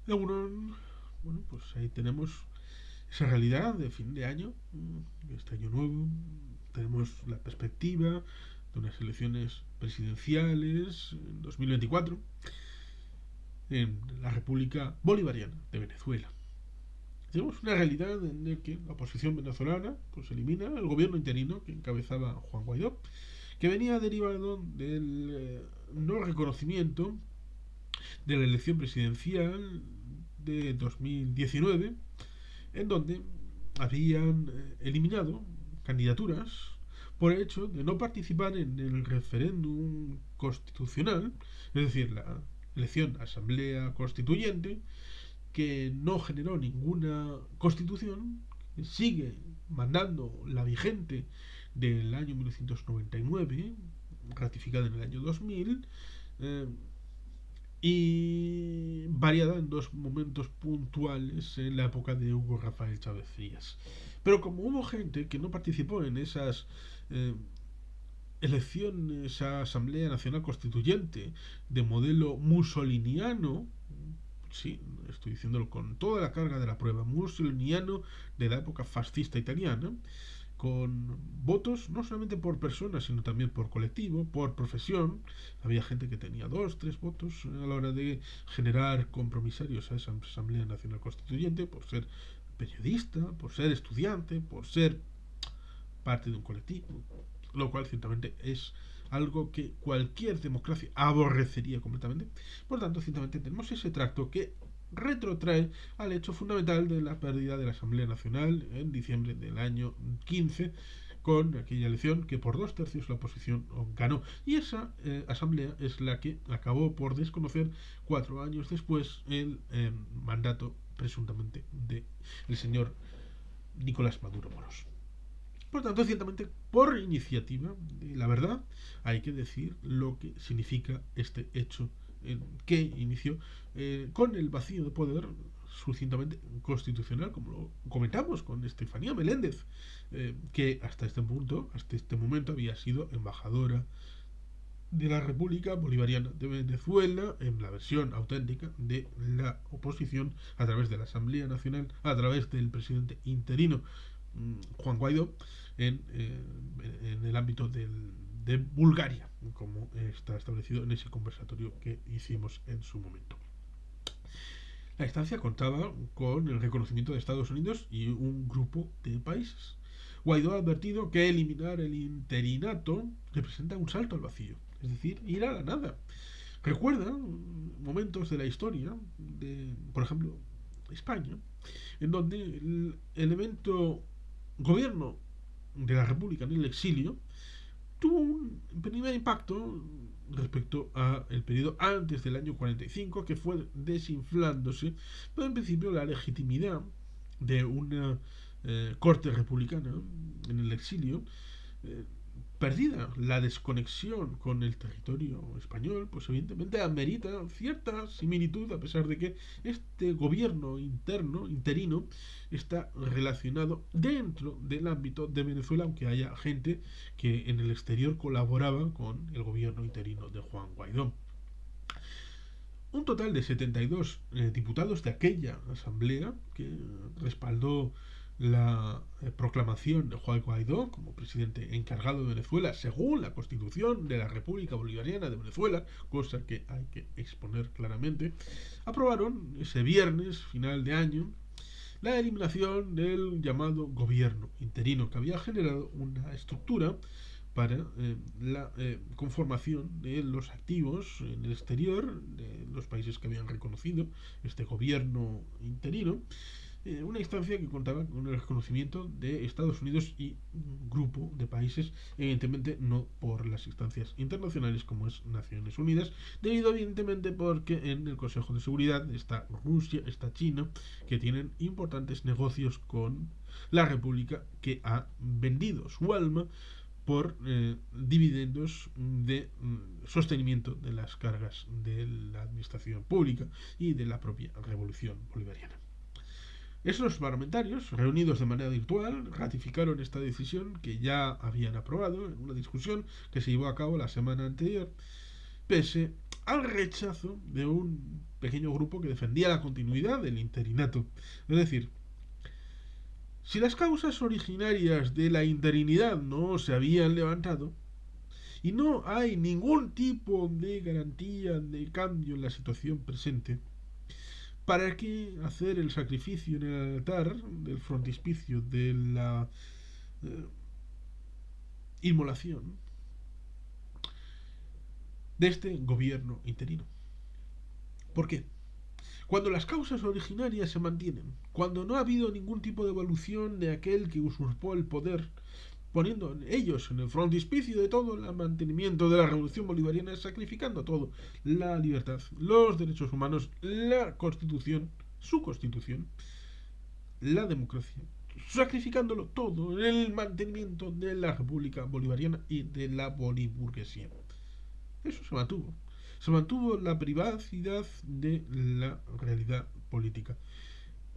Bueno, pues ahí tenemos esa realidad de fin de año, este año nuevo. Tenemos la perspectiva de unas elecciones presidenciales en 2024 en la República Bolivariana de Venezuela. Tenemos una realidad en la que la oposición venezolana pues elimina el gobierno interino que encabezaba Juan Guaidó, que venía derivado del no reconocimiento de la elección presidencial de 2019, en donde habían eliminado candidaturas por el hecho de no participar en el referéndum constitucional, es decir, la elección a asamblea constituyente, que no generó ninguna constitución, sigue mandando la vigente del año 1999, ratificada en el año 2000, eh, y variada en dos momentos puntuales en la época de Hugo Rafael Chávez Frías. Pero como hubo gente que no participó en esas elecciones a Asamblea Nacional Constituyente de modelo mussoliniano, sí, estoy diciéndolo con toda la carga de la prueba, mussoliniano de la época fascista italiana, con votos no solamente por persona, sino también por colectivo, por profesión. Había gente que tenía dos, tres votos a la hora de generar compromisarios a esa Asamblea Nacional Constituyente, por ser periodista, por ser estudiante, por ser parte de un colectivo, lo cual ciertamente es algo que cualquier democracia aborrecería completamente. Por tanto, ciertamente tenemos ese tracto que retrotrae al hecho fundamental de la pérdida de la Asamblea Nacional en diciembre del año 15, con aquella elección que por 2/3 la oposición ganó. Y esa asamblea es la que acabó por desconocer 4 años después el mandato presuntamente de el señor Nicolás Maduro Moros. Por tanto, ciertamente, por iniciativa, la verdad, hay que decir lo que significa este hecho que inició con el vacío de poder sucintamente constitucional, como lo comentamos con Estefanía Meléndez, que hasta este punto, hasta este momento, había sido embajadora de la República Bolivariana de Venezuela en la versión auténtica de la oposición a través de la Asamblea Nacional, a través del presidente interino Juan Guaidó en el ámbito de Bulgaria, como está establecido en ese conversatorio que hicimos en su momento. La instancia contaba con el reconocimiento de Estados Unidos y un grupo de países. Guaidó ha advertido que eliminar el interinato representa un salto al vacío, es decir, ir a la nada. Recuerda momentos de la historia de, por ejemplo, España, en donde el elemento gobierno de la República en el exilio tuvo un primer impacto respecto al periodo antes del año 45, que fue desinflándose, pero en principio la legitimidad de una corte republicana en el exilio eh, perdida la desconexión con el territorio español, pues evidentemente amerita cierta similitud, a pesar de que este gobierno interno, interino, está relacionado dentro del ámbito de Venezuela, aunque haya gente que en el exterior colaboraba con el gobierno interino de Juan Guaidó. Un total de 72 diputados de aquella asamblea que respaldó la proclamación de Juan Guaidó como presidente encargado de Venezuela según la constitución de la República Bolivariana de Venezuela, cosa que hay que exponer claramente, aprobaron ese viernes final de año la eliminación del llamado gobierno interino, que había generado una estructura para la conformación de los activos en el exterior de los países que habían reconocido este gobierno interino, una instancia que contaba con el reconocimiento de Estados Unidos y un grupo de países, evidentemente no por las instancias internacionales como es Naciones Unidas, debido evidentemente porque en el Consejo de Seguridad está Rusia, está China, que tienen importantes negocios con la República, que ha vendido su alma por dividendos de sostenimiento de las cargas de la administración pública y de la propia revolución bolivariana. Esos parlamentarios, reunidos de manera virtual, ratificaron esta decisión que ya habían aprobado en una discusión que se llevó a cabo la semana anterior, pese al rechazo de un pequeño grupo que defendía la continuidad del interinato. Es decir, si las causas originarias de la interinidad no se habían levantado, y no hay ningún tipo de garantía de cambio en la situación presente, ¿para qué hacer el sacrificio en el altar del frontispicio de la eh, inmolación de este gobierno interino? ¿Por qué? Cuando las causas originarias se mantienen, cuando no ha habido ningún tipo de evolución de aquel que usurpó el poder, poniendo ellos en el frontispicio de todo el mantenimiento de la revolución bolivariana, sacrificando todo, la libertad, los derechos humanos, la constitución, su constitución, la democracia, sacrificándolo todo en el mantenimiento de la república bolivariana y de la boliburguesía. Eso se mantuvo. Se mantuvo la privacidad de la realidad política,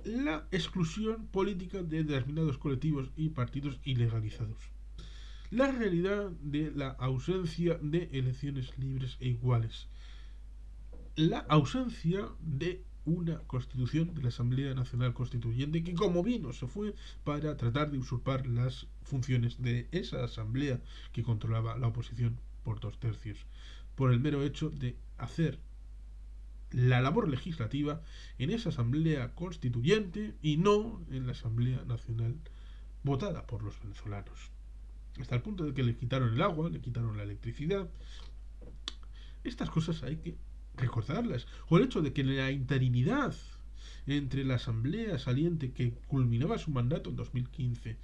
la exclusión política de determinados colectivos y partidos ilegalizados, la realidad de la ausencia de elecciones libres e iguales, la ausencia de una constitución de la Asamblea Nacional Constituyente que, como vino, se fue para tratar de usurpar las funciones de esa asamblea que controlaba la oposición por 2/3, por el mero hecho de hacer la labor legislativa en esa asamblea constituyente y no en la Asamblea Nacional votada por los venezolanos. Hasta el punto de que le quitaron el agua, le quitaron la electricidad. Estas cosas hay que recordarlas. O el hecho de que la interinidad entre la asamblea saliente que culminaba su mandato en 2015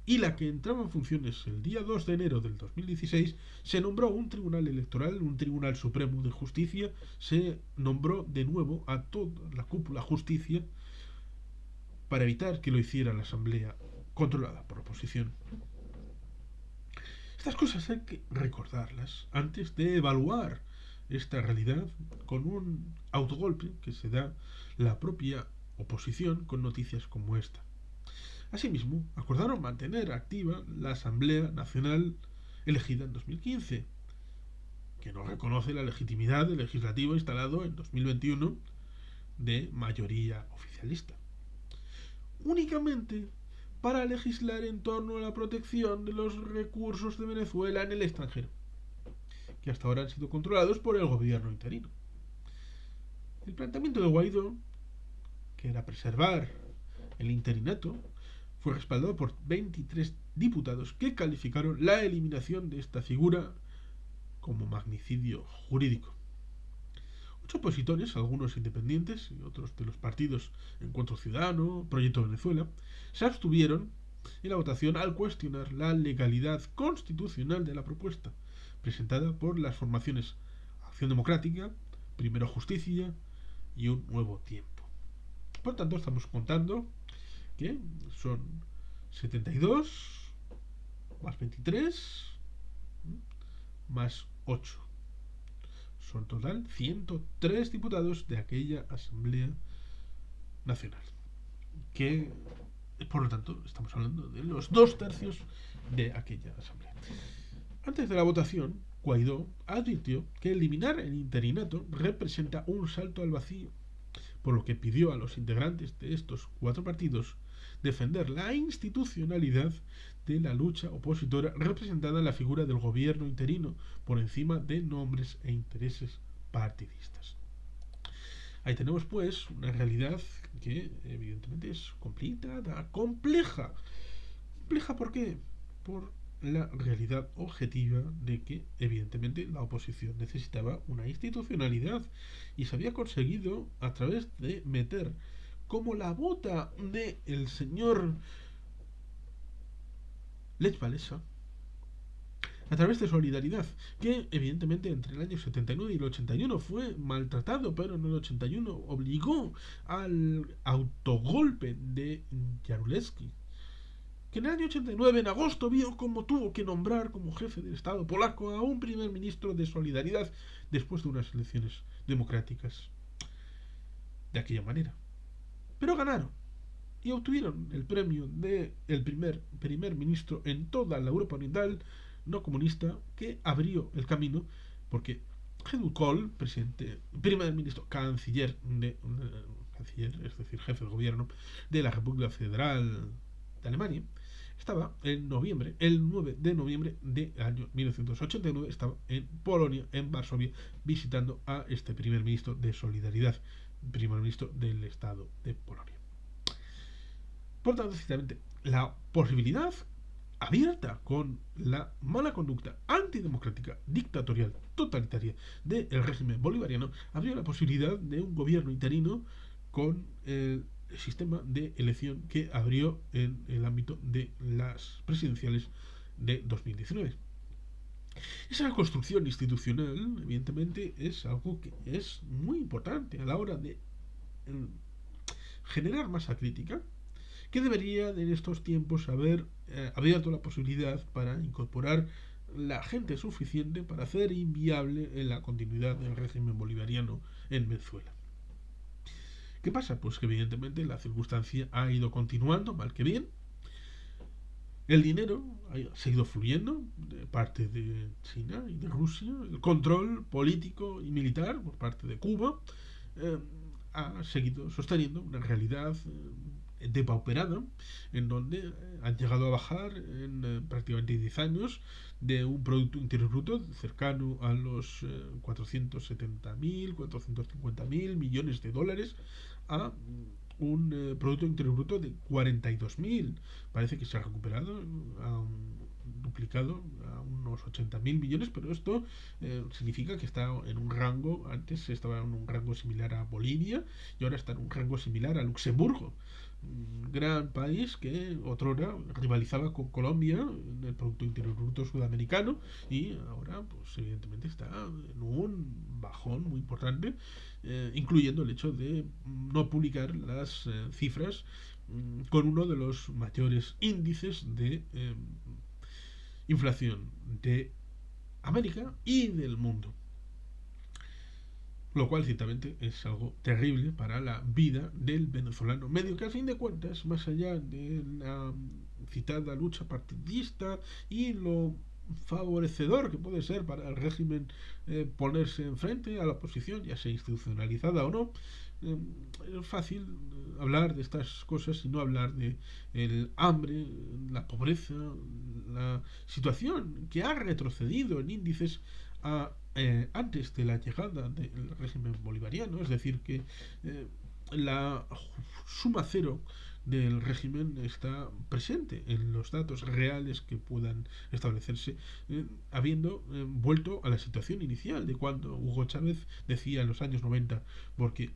y la que entraba en funciones el día 2 de enero del 2016, se nombró un tribunal electoral, un tribunal supremo de justicia, se nombró de nuevo a toda la cúpula justicia para evitar que lo hiciera la asamblea controlada por la oposición. Estas cosas hay que recordarlas antes de evaluar esta realidad con un autogolpe que se da la propia oposición con noticias como esta. Asimismo, acordaron mantener activa la Asamblea Nacional elegida en 2015, que no reconoce la legitimidad del legislativo instalado en 2021 de mayoría oficialista. Únicamente para legislar en torno a la protección de los recursos de Venezuela en el extranjero, que hasta ahora han sido controlados por el gobierno interino. El planteamiento de Guaidó, que era preservar el interinato, fue respaldado por 23 diputados que calificaron la eliminación de esta figura como magnicidio jurídico. 8 opositores, algunos independientes y otros de los partidos Encuentro Ciudadano, Proyecto Venezuela, se abstuvieron en la votación al cuestionar la legalidad constitucional de la propuesta presentada por las formaciones Acción Democrática, Primero Justicia y Un Nuevo Tiempo. Por tanto, estamos contando que son 72 más 23 más 8. Son total 103 diputados de aquella Asamblea Nacional. Que, por lo tanto, estamos hablando de los 2/3 de aquella Asamblea. Antes de la votación, Guaidó advirtió que eliminar el interinato representa un salto al vacío, por lo que pidió a los integrantes de estos 4 partidos defender la institucionalidad de la lucha opositora representada en la figura del gobierno interino por encima de nombres e intereses partidistas. Ahí tenemos pues una realidad que evidentemente es complicada, compleja. ¿Compleja por qué? Por la realidad objetiva de que evidentemente la oposición necesitaba una institucionalidad y se había conseguido a través de meter como la bota del señor Lech Walesa, a través de Solidaridad, que evidentemente entre el año 79 y el 81 fue maltratado, pero en el 81 obligó al autogolpe de Jaruzelski, que en el año 89, en agosto, vio cómo tuvo que nombrar como jefe del Estado polaco a un primer ministro de Solidaridad después de unas elecciones democráticas de aquella manera. Pero ganaron y obtuvieron el premio de el primer ministro en toda la Europa Oriental no comunista, que abrió el camino, porque Helmut Kohl, primer ministro, canciller, es decir, jefe de gobierno de la República Federal de Alemania, estaba en noviembre, el 9 de noviembre del año 1989, estaba en Polonia, en Varsovia, visitando a este primer ministro de Solidaridad, primer ministro del Estado de Polonia. Por tanto, ciertamente, la posibilidad abierta con la mala conducta antidemocrática, dictatorial, totalitaria del régimen bolivariano, abrió la posibilidad de un gobierno interino con el sistema de elección que abrió en el ámbito de las presidenciales de 2019. Esa construcción institucional, evidentemente, es algo que es muy importante a la hora de generar masa crítica, que debería en estos tiempos haber abierto la posibilidad para incorporar la gente suficiente para hacer inviable la continuidad del régimen bolivariano en Venezuela. ¿Qué pasa? Pues que evidentemente la circunstancia ha ido continuando, mal que bien. El dinero ha seguido fluyendo de parte de China y de Rusia. El control político y militar por parte de Cuba ha seguido sosteniendo una realidad depauperada, en donde han llegado a bajar en prácticamente 10 años de un Producto Interior Bruto cercano a los 470.000, 450.000 millones de dólares a un Producto Interior Bruto de 42.000. Parece que se ha recuperado, duplicado a unos 80.000 millones, pero esto significa que está en un rango, antes estaba en un rango similar a Bolivia y ahora está en un rango similar a Luxemburgo, un gran país que otrora rivalizaba con Colombia en el Producto Interior Bruto sudamericano y ahora pues evidentemente está en un bajón muy importante, incluyendo el hecho de no publicar las cifras con uno de los mayores índices de inflación de América y del mundo. Lo cual ciertamente es algo terrible para la vida del venezolano medio, que a fin de cuentas, más allá de la citada lucha partidista y lo favorecedor que puede ser para el régimen ponerse enfrente a la oposición, ya sea institucionalizada o no, es fácil hablar de estas cosas y no hablar de el hambre, la pobreza, la situación que ha retrocedido en índices antes de la llegada del régimen bolivariano, es decir, que la suma cero del régimen está presente en los datos reales que puedan establecerse, habiendo vuelto a la situación inicial de cuando Hugo Chávez decía en los años 90, porque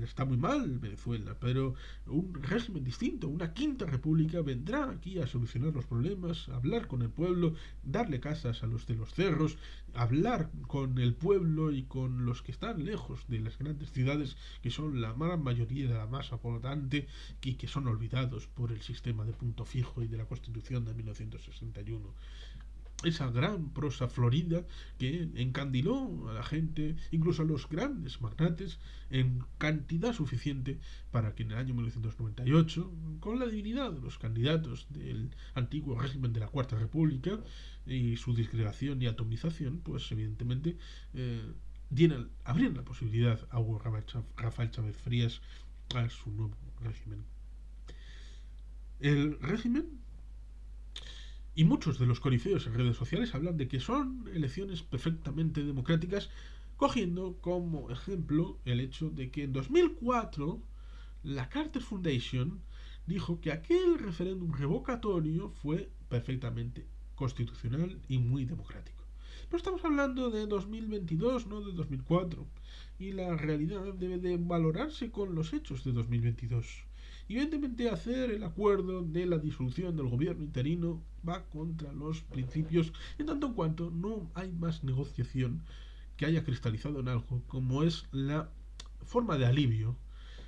está muy mal Venezuela, pero un régimen distinto, una quinta república vendrá aquí a solucionar los problemas, a hablar con el pueblo, darle casas a los de los cerros, hablar con el pueblo y con los que están lejos de las grandes ciudades, que son la gran mayoría de la masa votante y que son olvidados por el sistema de punto fijo y de la Constitución de 1961. Esa gran prosa florida que encandiló a la gente, incluso a los grandes magnates, en cantidad suficiente para que en el año 1998, con la divinidad de los candidatos del antiguo régimen de la Cuarta República y su disgregación y atomización, pues evidentemente abrieron la posibilidad a Hugo Rafael Chávez Frías a su nuevo régimen. El régimen y muchos de los corifeos en redes sociales hablan de que son elecciones perfectamente democráticas, cogiendo como ejemplo el hecho de que en 2004 la Carter Foundation dijo que aquel referéndum revocatorio fue perfectamente constitucional y muy democrático. Pero estamos hablando de 2022, no de 2004, y la realidad debe de valorarse con los hechos de 2022. Evidentemente, hacer el acuerdo de la disolución del gobierno interino va contra los principios, en tanto en cuanto no hay más negociación que haya cristalizado en algo, como es la forma de alivio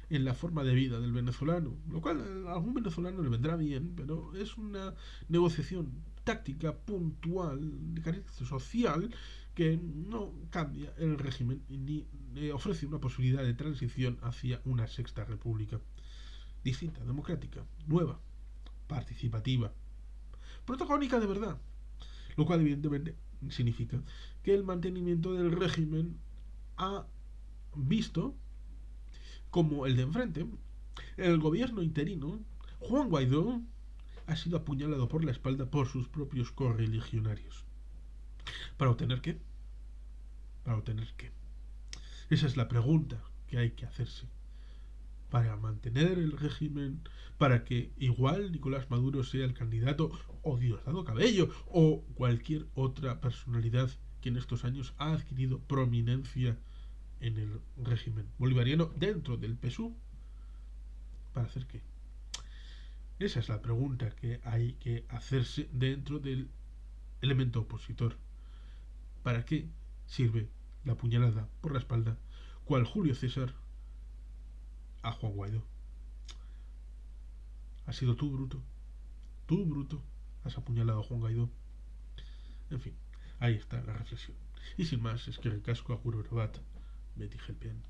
en la forma de vida del venezolano, lo cual a algún venezolano le vendrá bien, pero es una negociación táctica puntual de carácter social que no cambia el régimen ni ofrece una posibilidad de transición hacia una sexta república distinta, democrática, nueva, participativa, protagónica de verdad, lo cual evidentemente significa que el mantenimiento del régimen ha visto como el de enfrente, el gobierno interino, Juan Guaidó, ha sido apuñalado por la espalda por sus propios correligionarios. ¿Para obtener qué? ¿Para obtener qué? Esa es la pregunta que hay que hacerse. Para mantener el régimen, para que igual Nicolás Maduro sea el candidato, o Diosdado Cabello, o cualquier otra personalidad que en estos años ha adquirido prominencia en el régimen bolivariano dentro del PSUV. ¿Para hacer qué? Esa es la pregunta que hay que hacerse dentro del elemento opositor. ¿Para qué sirve la puñalada por la espalda, cual Julio César, a Juan Guaidó? Has sido tú bruto, has apuñalado a Juan Guaidó. En fin, ahí está la reflexión. Y sin más, es que recasco a Juro Bat, Betty Gelpian.